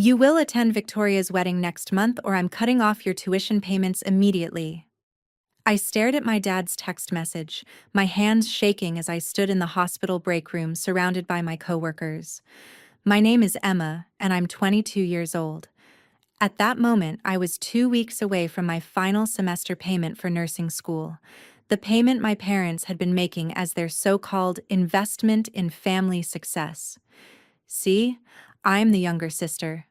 You will attend Victoria's wedding next month or I'm cutting off your tuition payments immediately. I stared at my dad's text message, my hands shaking as I stood in the hospital break room surrounded by my coworkers. My name is Emma, and I'm 22 years old. At that moment, I was 2 weeks away from my final semester payment for nursing school, the payment my parents had been making as their so-called investment in family success. See, I'm the younger sister.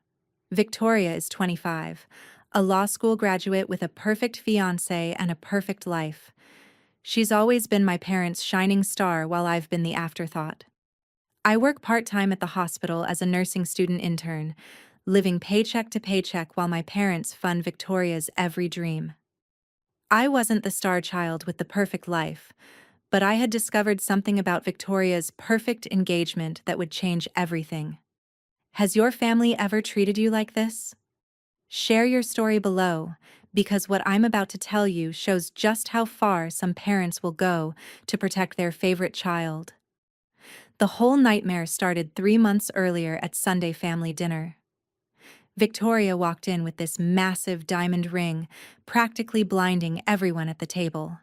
Victoria is 25, a law school graduate with a perfect fiancé and a perfect life. She's always been my parents' shining star while I've been the afterthought. I work part-time at the hospital as a nursing student intern, living paycheck to paycheck while my parents fund Victoria's every dream. I wasn't the star child with the perfect life, but I had discovered something about Victoria's perfect engagement that would change everything. Has your family ever treated you like this? Share your story below, because what I'm about to tell you shows just how far some parents will go to protect their favorite child. The whole nightmare started 3 months earlier at Sunday family dinner. Victoria walked in with this massive diamond ring, practically blinding everyone at the table.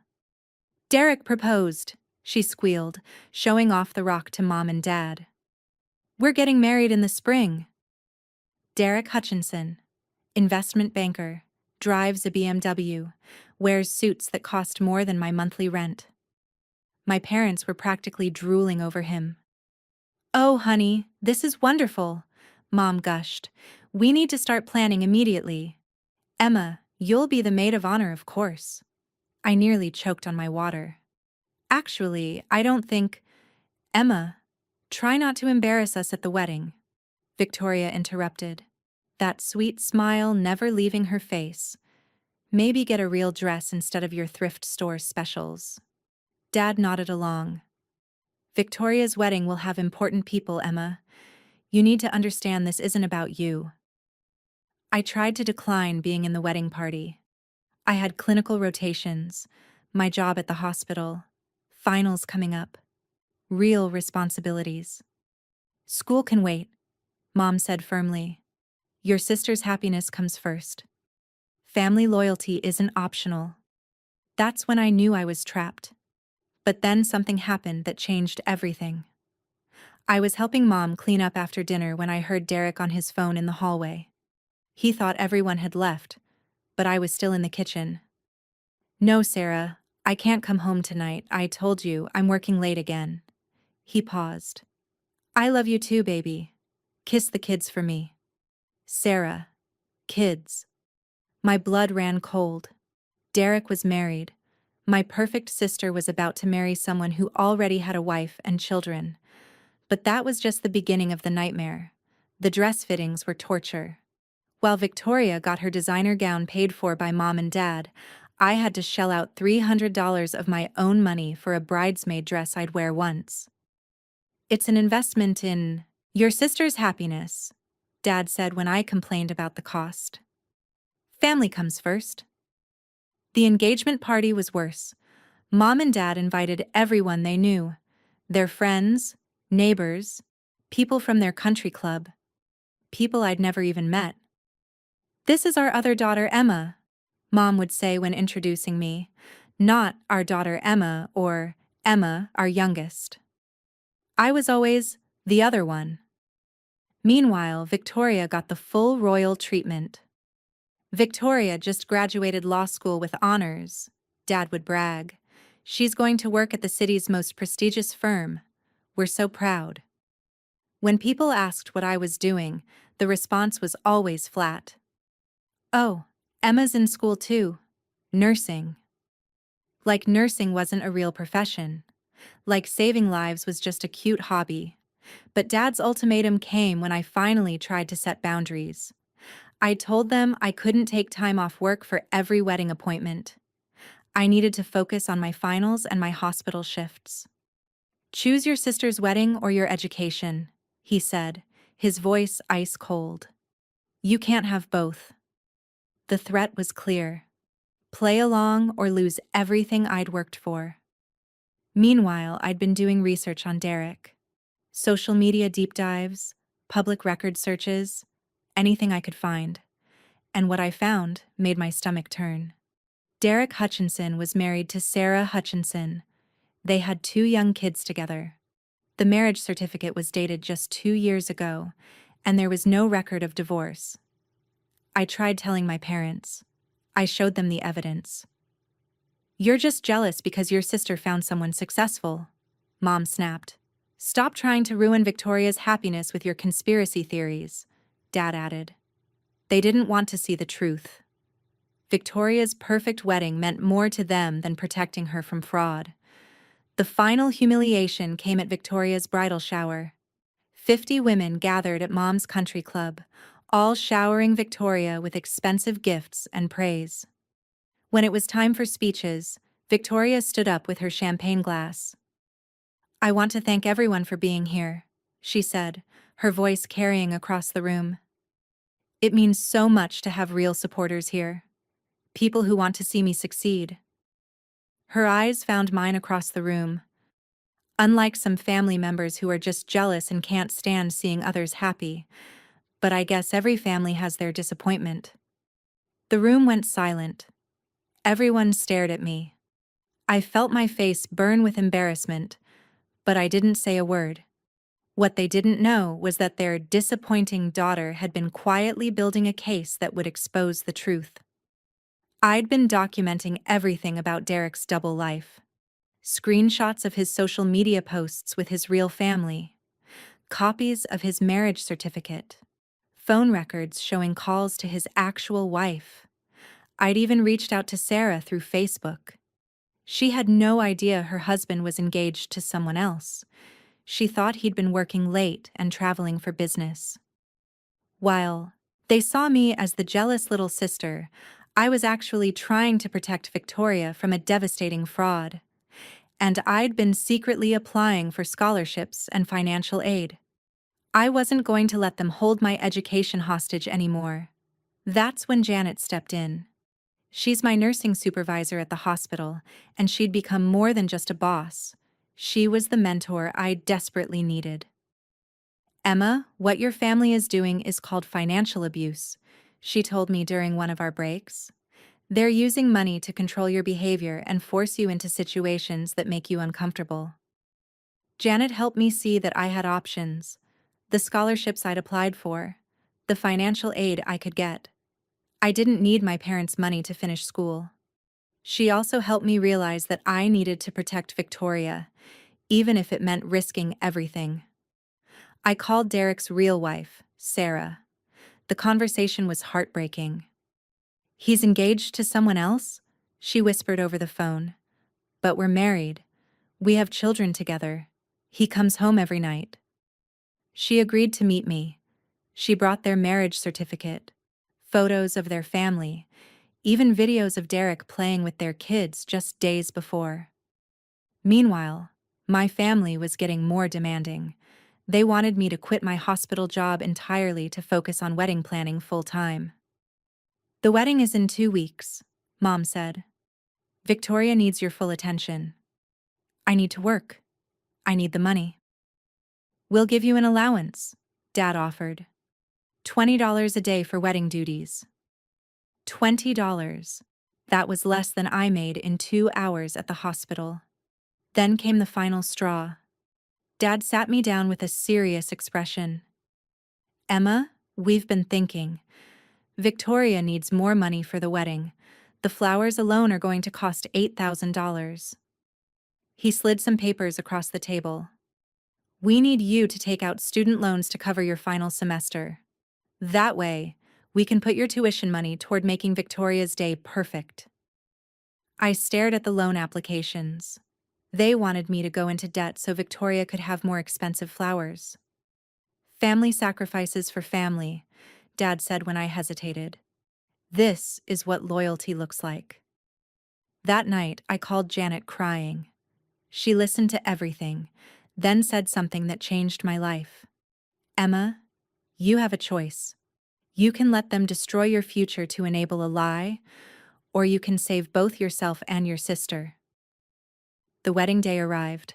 "Derek proposed," she squealed, showing off the rock to Mom and Dad. "We're getting married in the spring." Derek Hutchinson, investment banker, drives a BMW, wears suits that cost more than my monthly rent. My parents were practically drooling over him. "Oh, honey, this is wonderful," Mom gushed. "We need to start planning immediately. Emma, you'll be the maid of honor, of course." I nearly choked on my water. "Actually, I don't think—" "Emma, try not to embarrass us at the wedding," Victoria interrupted, that sweet smile never leaving her face. "Maybe get a real dress instead of your thrift store specials." Dad nodded along. "Victoria's wedding will have important people, Emma. You need to understand this isn't about you." I tried to decline being in the wedding party. I had clinical rotations, my job at the hospital, finals coming up, real responsibilities. "School can wait," Mom said firmly. "Your sister's happiness comes first. Family loyalty isn't optional." That's when I knew I was trapped. But then something happened that changed everything. I was helping Mom clean up after dinner when I heard Derek on his phone in the hallway. He thought everyone had left, but I was still in the kitchen. "No, Sarah, I can't come home tonight. I told you, I'm working late again." He paused. "I love you too, baby. Kiss the kids for me." Sarah. Kids. My blood ran cold. Derek was married. My perfect sister was about to marry someone who already had a wife and children. But that was just the beginning of the nightmare. The dress fittings were torture. While Victoria got her designer gown paid for by Mom and Dad, I had to shell out $300 of my own money for a bridesmaid dress I'd wear once. "It's an investment in your sister's happiness," Dad said when I complained about the cost. "Family comes first." The engagement party was worse. Mom and Dad invited everyone they knew, their friends, neighbors, people from their country club, people I'd never even met. "This is our other daughter, Emma," Mom would say when introducing me, not "our daughter Emma" or "Emma, our youngest." I was always the other one. Meanwhile, Victoria got the full royal treatment. "Victoria just graduated law school with honors," Dad would brag. "She's going to work at the city's most prestigious firm. We're so proud." When people asked what I was doing, the response was always flat. "Oh, Emma's in school too. Nursing." Like nursing wasn't a real profession. Like saving lives was just a cute hobby. But Dad's ultimatum came when I finally tried to set boundaries. I told them I couldn't take time off work for every wedding appointment. I needed to focus on my finals and my hospital shifts. "Choose your sister's wedding or your education," he said, his voice ice cold. "You can't have both." The threat was clear. Play along or lose everything I'd worked for. Meanwhile, I'd been doing research on Derek. Social media deep dives, public record searches, anything I could find, and what I found made my stomach turn. Derek Hutchinson was married to Sarah Hutchinson. They had 2 young kids together. The marriage certificate was dated just 2 years ago, and there was no record of divorce. I tried telling my parents. I showed them the evidence. "You're just jealous because your sister found someone successful," Mom snapped. "Stop trying to ruin Victoria's happiness with your conspiracy theories," Dad added. They didn't want to see the truth. Victoria's perfect wedding meant more to them than protecting her from fraud. The final humiliation came at Victoria's bridal shower. 50 women gathered at Mom's country club, all showering Victoria with expensive gifts and praise. When it was time for speeches, Victoria stood up with her champagne glass. "I want to thank everyone for being here," she said, her voice carrying across the room. "It means so much to have real supporters here. People who want to see me succeed." Her eyes found mine across the room. Unlike some family members who are just jealous and can't stand seeing others happy, but I guess every family has their disappointment. The room went silent. Everyone stared at me. I felt my face burn with embarrassment, but I didn't say a word. What they didn't know was that their disappointing daughter had been quietly building a case that would expose the truth. I'd been documenting everything about Derek's double life. Screenshots of his social media posts with his real family, copies of his marriage certificate, phone records showing calls to his actual wife. I'd even reached out to Sarah through Facebook. She had no idea her husband was engaged to someone else. She thought he'd been working late and traveling for business. While they saw me as the jealous little sister, I was actually trying to protect Victoria from a devastating fraud. And I'd been secretly applying for scholarships and financial aid. I wasn't going to let them hold my education hostage anymore. That's when Janet stepped in. She's my nursing supervisor at the hospital, and she'd become more than just a boss. She was the mentor I desperately needed. "Emma, what your family is doing is called financial abuse," she told me during one of our breaks. "They're using money to control your behavior and force you into situations that make you uncomfortable." Janet helped me see that I had options: the scholarships I'd applied for, the financial aid I could get. I didn't need my parents' money to finish school. She also helped me realize that I needed to protect Victoria, even if it meant risking everything. I called Derek's real wife, Sarah. The conversation was heartbreaking. "He's engaged to someone else?" she whispered over the phone. "But we're married. We have children together. He comes home every night." She agreed to meet me. She brought their marriage certificate, photos of their family, even videos of Derek playing with their kids just days before. Meanwhile, my family was getting more demanding. They wanted me to quit my hospital job entirely to focus on wedding planning full-time. "The wedding is in 2 weeks," Mom said. "Victoria needs your full attention." "I need to work. I need the money." "We'll give you an allowance," Dad offered. $20 a day for wedding duties. $20. That was less than I made in 2 hours at the hospital. Then came the final straw. Dad sat me down with a serious expression. "Emma, we've been thinking. Victoria needs more money for the wedding. The flowers alone are going to cost $8,000. He slid some papers across the table. "We need you to take out student loans to cover your final semester. That way, we can put your tuition money toward making Victoria's day perfect." I stared at the loan applications. They wanted me to go into debt so Victoria could have more expensive flowers. "Family sacrifices for family," Dad said when I hesitated. "This is what loyalty looks like." That night, I called Janet crying. She listened to everything, then said something that changed my life. "Emma, you have a choice. You can let them destroy your future to enable a lie, or you can save both yourself and your sister." The wedding day arrived.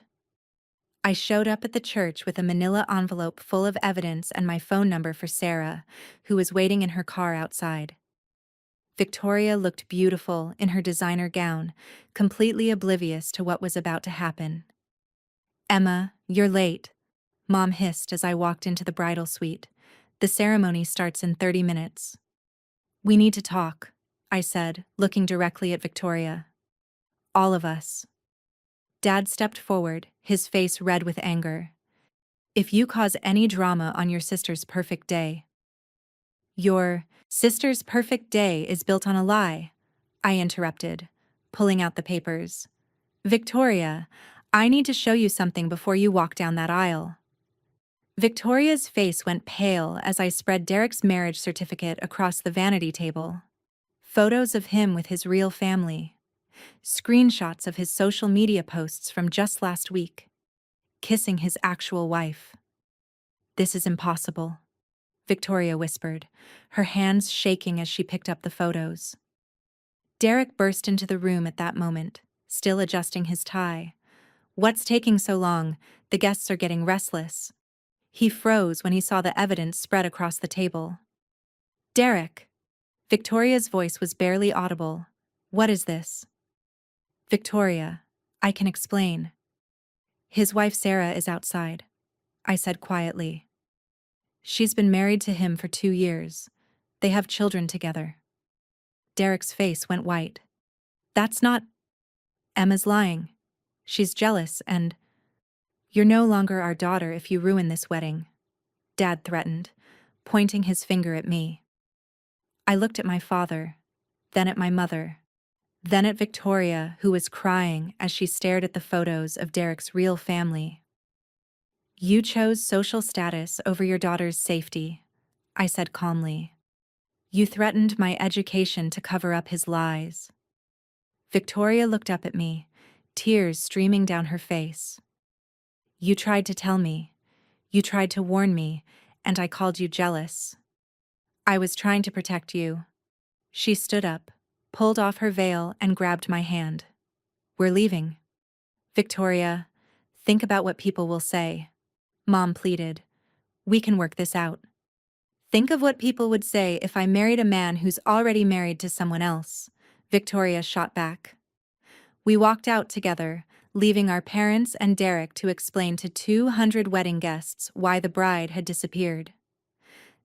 I showed up at the church with a manila envelope full of evidence and my phone number for Sarah, who was waiting in her car outside. Victoria looked beautiful in her designer gown, completely oblivious to what was about to happen. "Emma, you're late," Mom hissed as I walked into the bridal suite. "The ceremony starts in 30 minutes. "We need to talk," I said, looking directly at Victoria. "All of us." Dad stepped forward, his face red with anger. "If you cause any drama on your sister's perfect day—" "Your sister's perfect day is built on a lie," I interrupted, pulling out the papers. "Victoria, I need to show you something before you walk down that aisle." Victoria's face went pale as I spread Derek's marriage certificate across the vanity table. Photos of him with his real family. Screenshots of his social media posts from just last week. Kissing his actual wife. "This is impossible," Victoria whispered, her hands shaking as she picked up the photos. Derek burst into the room at that moment, still adjusting his tie. "What's taking so long? The guests are getting restless." He froze when he saw the evidence spread across the table. "Derek!" Victoria's voice was barely audible. "What is this?" "Victoria, I can explain. His wife Sarah is outside," I said quietly. "She's been married to him for 2 years. They have children together." Derek's face went white. "That's not—" "Emma's lying. She's jealous and—" "You're no longer our daughter if you ruin this wedding," Dad threatened, pointing his finger at me. I looked at my father, then at my mother, then at Victoria, who was crying as she stared at the photos of Derek's real family. "You chose social status over your daughter's safety," I said calmly. "You threatened my education to cover up his lies." Victoria looked up at me, tears streaming down her face. "You tried to tell me. You tried to warn me, and I called you jealous. I was trying to protect you." She stood up, pulled off her veil, and grabbed my hand. "We're leaving." "Victoria, think about what people will say," Mom pleaded. "We can work this out." "Think of what people would say if I married a man who's already married to someone else," Victoria shot back. We walked out together, leaving our parents and Derek to explain to 200 wedding guests why the bride had disappeared.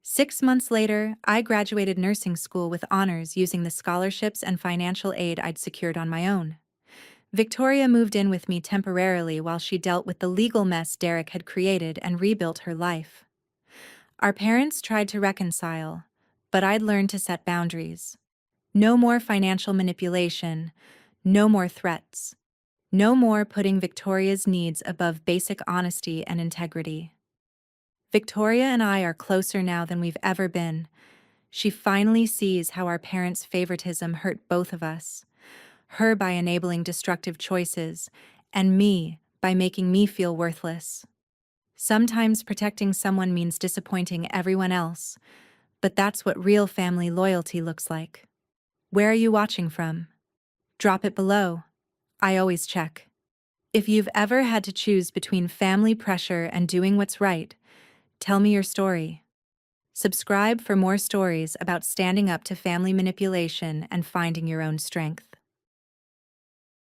6 months later, I graduated nursing school with honors using the scholarships and financial aid I'd secured on my own. Victoria moved in with me temporarily while she dealt with the legal mess Derek had created and rebuilt her life. Our parents tried to reconcile, but I'd learned to set boundaries. No more financial manipulation, no more threats, no more putting Victoria's needs above basic honesty and integrity. Victoria and I are closer now than we've ever been. She finally sees how our parents' favoritism hurt both of us. Her by enabling destructive choices, and me by making me feel worthless. Sometimes protecting someone means disappointing everyone else, but that's what real family loyalty looks like. Where are you watching from? Drop it below. I always check. If you've ever had to choose between family pressure and doing what's right, tell me your story. Subscribe for more stories about standing up to family manipulation and finding your own strength.